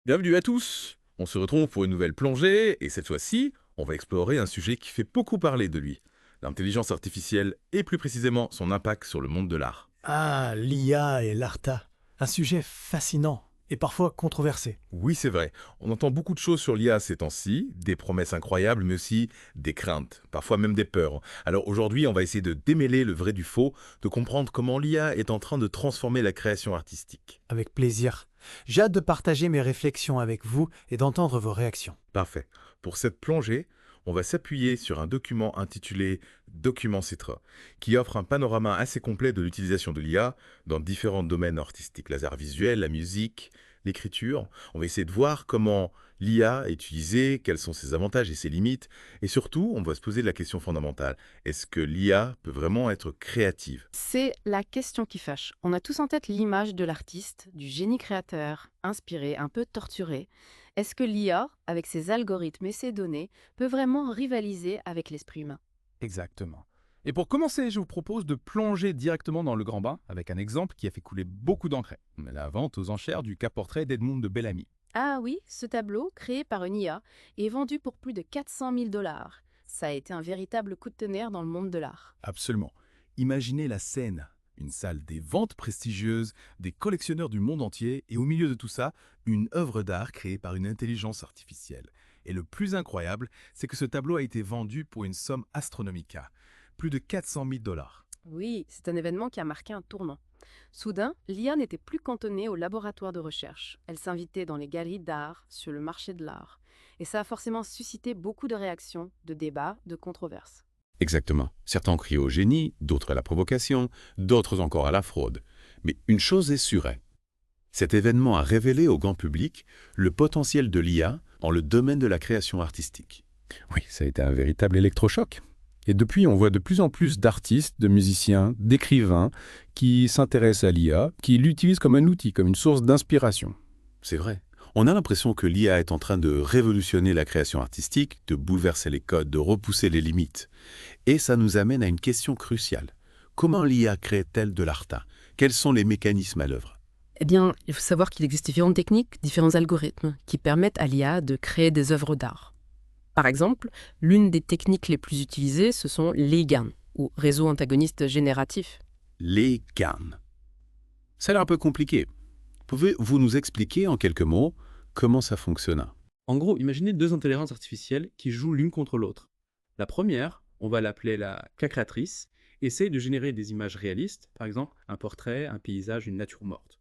Bienvenue à tous. On se retrouve pour une nouvelle plongée et cette fois-ci, on va explorer un sujet qui fait beaucoup parler de lui, l'intelligence artificielle et plus précisément son impact sur le monde de l'art. Ah, l'IA et l'ARTA. Un sujet fascinant et parfois controversé. Oui, c'est vrai, on entend beaucoup de choses sur l'IA ces temps-ci, des promesses incroyables mais aussi des craintes, parfois même des peurs. Alors aujourd'hui, on va essayer de démêler le vrai du faux, de comprendre comment l'IA est en train de transformer la création artistique. Avec plaisir. J'ai hâte de partager mes réflexions avec vous et d'entendre vos réactions. Parfait. Pour cette plongée, on va s'appuyer sur un document intitulé Document Citra, qui offre un panorama assez complet de l'utilisation de l'IA dans différents domaines artistiques, les arts visuels, la musique, l'écriture. On va essayer de voir comment l'IA est utilisée, quels sont ses avantages et ses limites, et surtout, on va se poser la question fondamentale. Est-ce que l'IA peut vraiment être créative? C'est la question qui fâche. On a tous en tête l'image de l'artiste, du génie créateur, inspiré, un peu torturé. Est-ce que l'IA, avec ses algorithmes et ses données, peut vraiment rivaliser avec l'esprit humain? Exactement. Et pour commencer, je vous propose de plonger directement dans le grand bain avec un exemple qui a fait couler beaucoup d'encre. La vente aux enchères du cas-portrait d'Edmond de Bellamy. Ah oui, ce tableau, créé par une IA, est vendu pour plus de 400 000 dollars. Ça a été un véritable coup de tonnerre dans le monde de l'art. Absolument. Imaginez la scène. Une salle des ventes prestigieuses, des collectionneurs du monde entier et au milieu de tout ça, une œuvre d'art créée par une intelligence artificielle. Et le plus incroyable, c'est que ce tableau a été vendu pour une somme astronomique. Plus de 400 000 dollars. Oui, c'est un événement qui a marqué un tournant. Soudain, l'IA n'était plus cantonnée au laboratoire de recherche. Elle s'invitait dans les galeries d'art, sur le marché de l'art. Et ça a forcément suscité beaucoup de réactions, de débats, de controverses. Exactement. Certains ont crié au génie, d'autres à la provocation, d'autres encore à la fraude. Mais une chose est sûre, cet événement a révélé au grand public le potentiel de l'IA dans le domaine de la création artistique. Oui, ça a été un véritable électrochoc. Et depuis, on voit de plus en plus d'artistes, de musiciens, d'écrivains qui s'intéressent à l'IA, qui l'utilisent comme un outil, comme une source d'inspiration. C'est vrai. On a l'impression que l'IA est en train de révolutionner la création artistique, de bouleverser les codes, de repousser les limites. Et ça nous amène à une question cruciale. Comment l'IA crée-t-elle de l'art? Quels sont les mécanismes à l'œuvre? Eh bien, il faut savoir qu'il existe différentes techniques, différents algorithmes qui permettent à l'IA de créer des œuvres d'art. Par exemple, l'une des techniques les plus utilisées, ce sont les GAN, ou réseaux antagonistes génératifs. Les GAN. Ça a l'air un peu compliqué. Pouvez-vous nous expliquer en quelques mots comment ça fonctionne? En gros, imaginez deux intelligences artificielles qui jouent l'une contre l'autre. La première, on va l'appeler la créatrice, essaye de générer des images réalistes, par exemple un portrait, un paysage, une nature morte.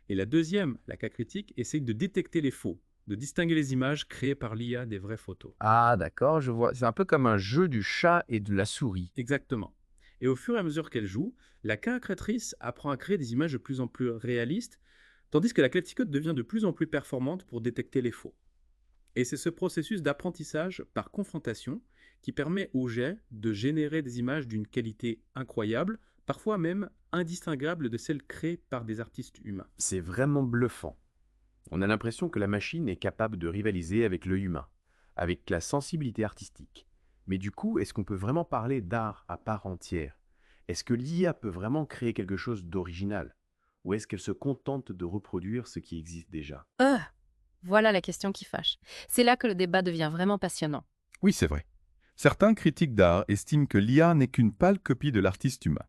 Et la deuxième, la critique, essaye de détecter les faux, de distinguer les images créées par l'IA des vraies photos. Ah d'accord, je vois. C'est un peu comme un jeu du chat et de la souris. Exactement. Et au fur et à mesure qu'elle joue, la créatrice apprend à créer des images de plus en plus réalistes, tandis que la critique devient de plus en plus performante pour détecter les faux. Et c'est ce processus d'apprentissage par confrontation qui permet au jet de générer des images d'une qualité incroyable, parfois même indistinguable de celles créées par des artistes humains. C'est vraiment bluffant. On a l'impression que la machine est capable de rivaliser avec l'œil humain, avec la sensibilité artistique. Mais du coup, est-ce qu'on peut vraiment parler d'art à part entière? Est-ce que l'IA peut vraiment créer quelque chose d'original? Ou est-ce qu'elle se contente de reproduire ce qui existe déjà? Voilà la question qui fâche. C'est là que le débat devient vraiment passionnant. Oui, c'est vrai. Certains critiques d'art estiment que l'IA n'est qu'une pâle copie de l'artiste humain,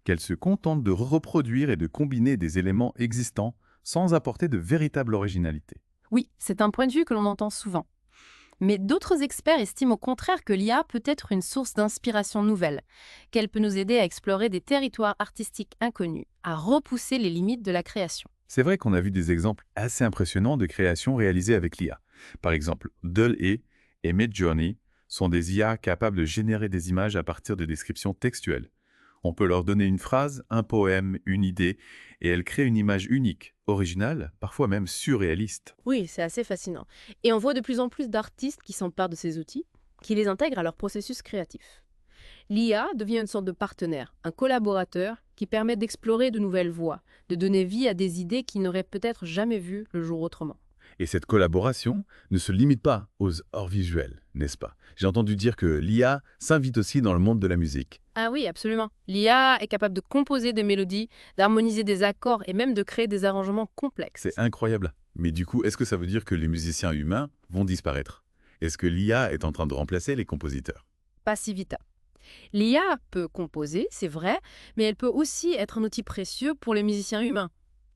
qu'elle se contente de reproduire et de combiner des éléments existants sans apporter de véritable originalité. Oui, c'est un point de vue que l'on entend souvent. Mais d'autres experts estiment au contraire que l'IA peut être une source d'inspiration nouvelle, qu'elle peut nous aider à explorer des territoires artistiques inconnus, à repousser les limites de la création. C'est vrai qu'on a vu des exemples assez impressionnants de créations réalisées avec l'IA. Par exemple, DALL-E et Midjourney sont des IA capables de générer des images à partir de descriptions textuelles. On peut leur donner une phrase, un poème, une idée, et elles créent une image unique, originale, parfois même surréaliste. Oui, c'est assez fascinant. Et on voit de plus en plus d'artistes qui s'emparent de ces outils, qui les intègrent à leur processus créatif. L'IA devient une sorte de partenaire, un collaborateur qui permet d'explorer de nouvelles voies, de donner vie à des idées qui n'auraient peut-être jamais vu le jour autrement. Et cette collaboration ne se limite pas aux arts visuels, n'est-ce pas? J'ai entendu dire que l'IA s'invite aussi dans le monde de la musique. Ah oui, absolument. L'IA est capable de composer des mélodies, d'harmoniser des accords et même de créer des arrangements complexes. C'est incroyable. Mais du coup, est-ce que ça veut dire que les musiciens humains vont disparaître? Est-ce que l'IA est en train de remplacer les compositeurs? Pas si vite. L'IA peut composer, c'est vrai, mais elle peut aussi être un outil précieux pour les musiciens humains.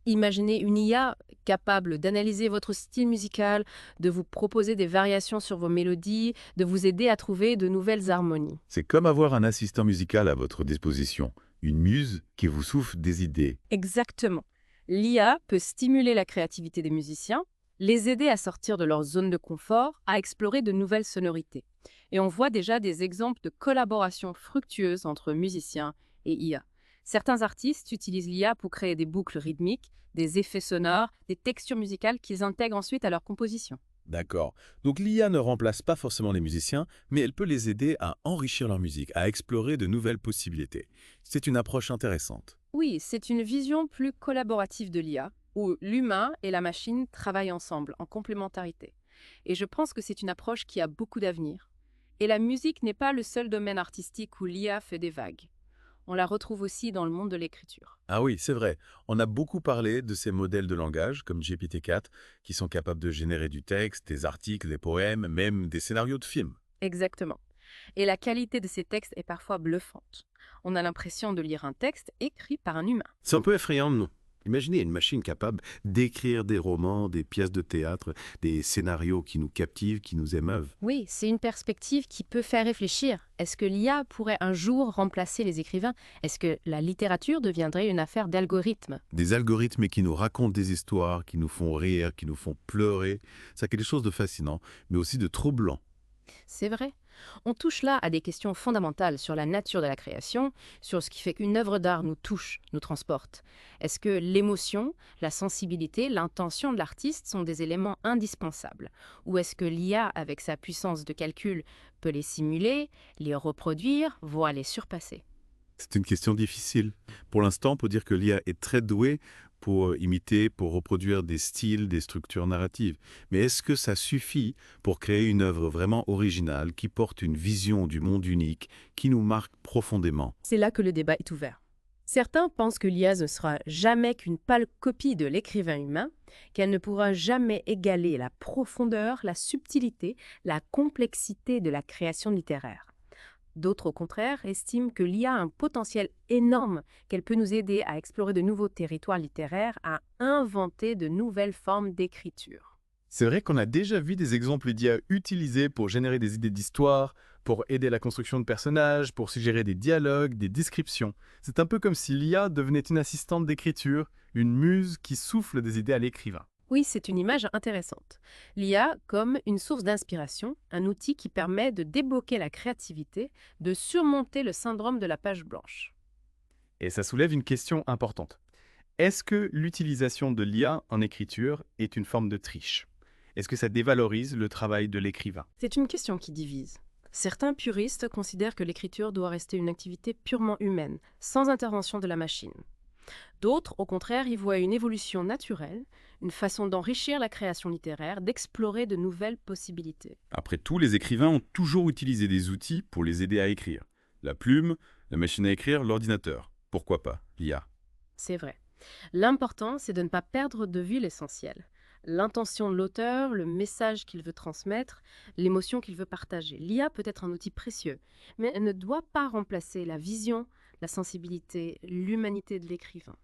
Imaginez une IA capable d'analyser votre style musical, de vous proposer des variations sur vos mélodies, de vous aider à trouver de nouvelles harmonies. C'est comme avoir un assistant musical à votre disposition, une muse qui vous souffle des idées. Exactement. L'IA peut stimuler la créativité des musiciens, les aider à sortir de leur zone de confort, à explorer de nouvelles sonorités. Et on voit déjà des exemples de collaboration fructueuse entre musiciens et IA. Certains artistes utilisent l'IA pour créer des boucles rythmiques, des effets sonores, des textures musicales qu'ils intègrent ensuite à leur composition. D'accord. Donc l'IA ne remplace pas forcément les musiciens, mais elle peut les aider à enrichir leur musique, à explorer de nouvelles possibilités. C'est une approche intéressante. Oui, c'est une vision plus collaborative de l'IA, où l'humain et la machine travaillent ensemble, en complémentarité. Et je pense que c'est une approche qui a beaucoup d'avenir. Et la musique n'est pas le seul domaine artistique où l'IA fait des vagues. On la retrouve aussi dans le monde de l'écriture. Ah oui, c'est vrai. On a beaucoup parlé de ces modèles de langage, comme GPT-4, qui sont capables de générer du texte, des articles, des poèmes, même des scénarios de films. Exactement. Et la qualité de ces textes est parfois bluffante. On a l'impression de lire un texte écrit par un humain. C'est un peu effrayant, non? Imaginez une machine capable d'écrire des romans, des pièces de théâtre, des scénarios qui nous captivent, qui nous émeuvent. Oui, c'est une perspective qui peut faire réfléchir. Est-ce que l'IA pourrait un jour remplacer les écrivains? Est-ce que la littérature deviendrait une affaire d'algorithmes? Des algorithmes qui nous racontent des histoires, qui nous font rire, qui nous font pleurer. C'est quelque chose de fascinant, mais aussi de troublant. C'est vrai. On touche là à des questions fondamentales sur la nature de la création, sur ce qui fait qu'une œuvre d'art nous touche, nous transporte. Est-ce que l'émotion, la sensibilité, l'intention de l'artiste sont des éléments indispensables? Ou est-ce que l'IA, avec sa puissance de calcul, peut les simuler, les reproduire, voire les surpasser? C'est une question difficile. Pour l'instant, on peut dire que l'IA est très douée pour imiter, pour reproduire des styles, des structures narratives. Mais est-ce que ça suffit pour créer une œuvre vraiment originale, qui porte une vision du monde unique, qui nous marque profondément? C'est là que le débat est ouvert. Certains pensent que l'IA ne sera jamais qu'une pâle copie de l'écrivain humain, qu'elle ne pourra jamais égaler la profondeur, la subtilité, la complexité de la création littéraire. D'autres, au contraire, estiment que l'IA a un potentiel énorme, qu'elle peut nous aider à explorer de nouveaux territoires littéraires, à inventer de nouvelles formes d'écriture. C'est vrai qu'on a déjà vu des exemples d'IA utilisés pour générer des idées d'histoire, pour aider la construction de personnages, pour suggérer des dialogues, des descriptions. C'est un peu comme si l'IA devenait une assistante d'écriture, une muse qui souffle des idées à l'écrivain. Oui, c'est une image intéressante. L'IA comme une source d'inspiration, un outil qui permet de débloquer la créativité, de surmonter le syndrome de la page blanche. Et ça soulève une question importante. Est-ce que l'utilisation de l'IA en écriture est une forme de triche? Est-ce que ça dévalorise le travail de l'écrivain? C'est une question qui divise. Certains puristes considèrent que l'écriture doit rester une activité purement humaine, sans intervention de la machine. D'autres, au contraire, y voient une évolution naturelle, une façon d'enrichir la création littéraire, d'explorer de nouvelles possibilités. Après tout, les écrivains ont toujours utilisé des outils pour les aider à écrire. La plume, la machine à écrire, l'ordinateur. Pourquoi pas l'IA? C'est vrai. L'important, c'est de ne pas perdre de vue l'essentiel. L'intention de l'auteur, le message qu'il veut transmettre, l'émotion qu'il veut partager. L'IA peut être un outil précieux, mais elle ne doit pas remplacer la vision, la sensibilité, l'humanité de l'écrivain.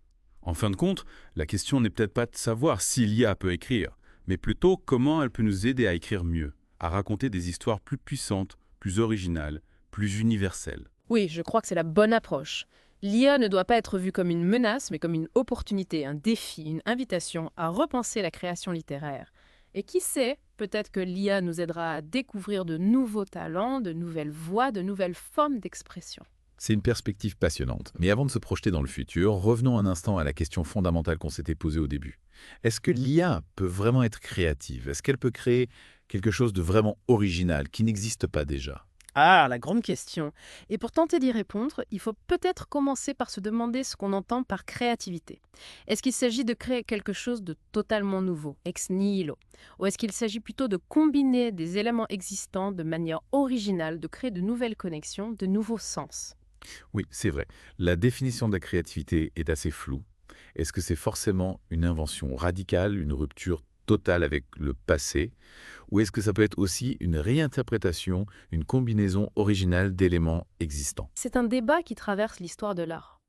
En fin de compte, la question n'est peut-être pas de savoir si l'IA peut écrire, mais plutôt comment elle peut nous aider à écrire mieux, à raconter des histoires plus puissantes, plus originales, plus universelles. Oui, je crois que c'est la bonne approche. L'IA ne doit pas être vue comme une menace, mais comme une opportunité, un défi, une invitation à repenser la création littéraire. Et qui sait, peut-être que l'IA nous aidera à découvrir de nouveaux talents, de nouvelles voies, de nouvelles formes d'expression. C'est une perspective passionnante. Mais avant de se projeter dans le futur, revenons un instant à la question fondamentale qu'on s'était posée au début. Est-ce que l'IA peut vraiment être créative? Est-ce qu'elle peut créer quelque chose de vraiment original, qui n'existe pas déjà? Ah, la grande question. Et pour tenter d'y répondre, il faut peut-être commencer par se demander ce qu'on entend par créativité. Est-ce qu'il s'agit de créer quelque chose de totalement nouveau, ex nihilo? Ou est-ce qu'il s'agit plutôt de combiner des éléments existants de manière originale, de créer de nouvelles connexions, de nouveaux sens? Oui, c'est vrai. La définition de la créativité est assez floue. Est-ce que c'est forcément une invention radicale, une rupture totale avec le passé, ou est-ce que ça peut être aussi une réinterprétation, une combinaison originale d'éléments existants? C'est un débat qui traverse l'histoire de l'art.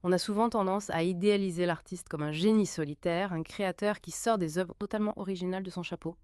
On a souvent tendance à idéaliser l'artiste comme un génie solitaire, un créateur qui sort des œuvres totalement originales de son chapeau.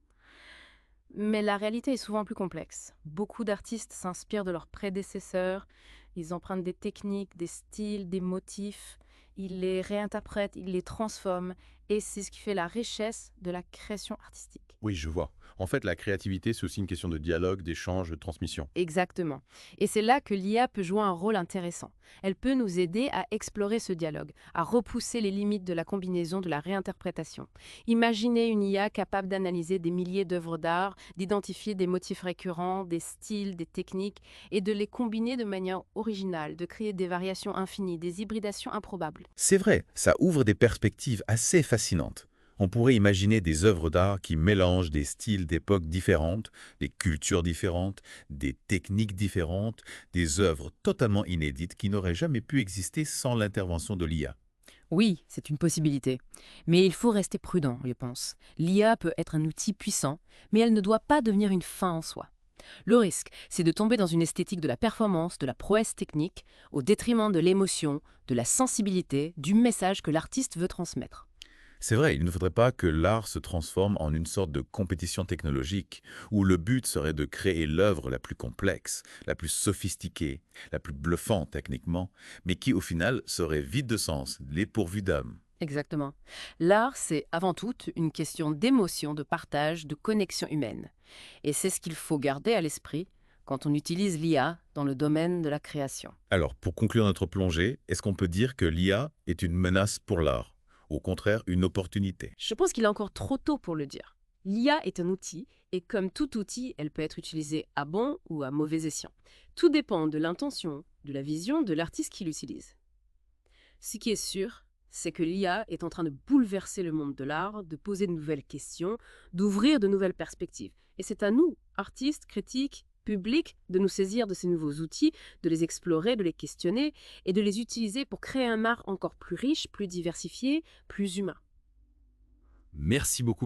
Mais la réalité est souvent plus complexe. Beaucoup d'artistes s'inspirent de leurs prédécesseurs, ils empruntent des techniques, des styles, des motifs, ils les réinterprètent, ils les transforment, et c'est ce qui fait la richesse de la création artistique. Oui, je vois. En fait, la créativité, c'est aussi une question de dialogue, d'échange, de transmission. Exactement. Et c'est là que l'IA peut jouer un rôle intéressant. Elle peut nous aider à explorer ce dialogue, à repousser les limites de la combinaison, de la réinterprétation. Imaginez une IA capable d'analyser des milliers d'œuvres d'art, d'identifier des motifs récurrents, des styles, des techniques, et de les combiner de manière originale, de créer des variations infinies, des hybridations improbables. C'est vrai, ça ouvre des perspectives assez fascinantes. On pourrait imaginer des œuvres d'art qui mélangent des styles d'époques différentes, des cultures différentes, des techniques différentes, des œuvres totalement inédites qui n'auraient jamais pu exister sans l'intervention de l'IA. Oui, c'est une possibilité. Mais il faut rester prudent, je pense. L'IA peut être un outil puissant, mais elle ne doit pas devenir une fin en soi. Le risque, c'est de tomber dans une esthétique de la performance, de la prouesse technique, au détriment de l'émotion, de la sensibilité, du message que l'artiste veut transmettre. C'est vrai, il ne faudrait pas que l'art se transforme en une sorte de compétition technologique, où le but serait de créer l'œuvre la plus complexe, la plus sophistiquée, la plus bluffante techniquement, mais qui au final serait vide de sens, dépourvue d'âme. Exactement. L'art, c'est avant tout une question d'émotion, de partage, de connexion humaine. Et c'est ce qu'il faut garder à l'esprit quand on utilise l'IA dans le domaine de la création. Alors, pour conclure notre plongée, est-ce qu'on peut dire que l'IA est une menace pour l'art? Au contraire, une opportunité? Je pense qu'il est encore trop tôt pour le dire. L'IA est un outil, et comme tout outil, elle peut être utilisée à bon ou à mauvais escient. Tout dépend de l'intention, de la vision de l'artiste qui l'utilise. Ce qui est sûr, c'est que l'IA est en train de bouleverser le monde de l'art, de poser de nouvelles questions, d'ouvrir de nouvelles perspectives. Et c'est à nous, artistes, critiques, publics, de nous saisir de ces nouveaux outils, de les explorer, de les questionner et de les utiliser pour créer un art encore plus riche, plus diversifié, plus humain. Merci beaucoup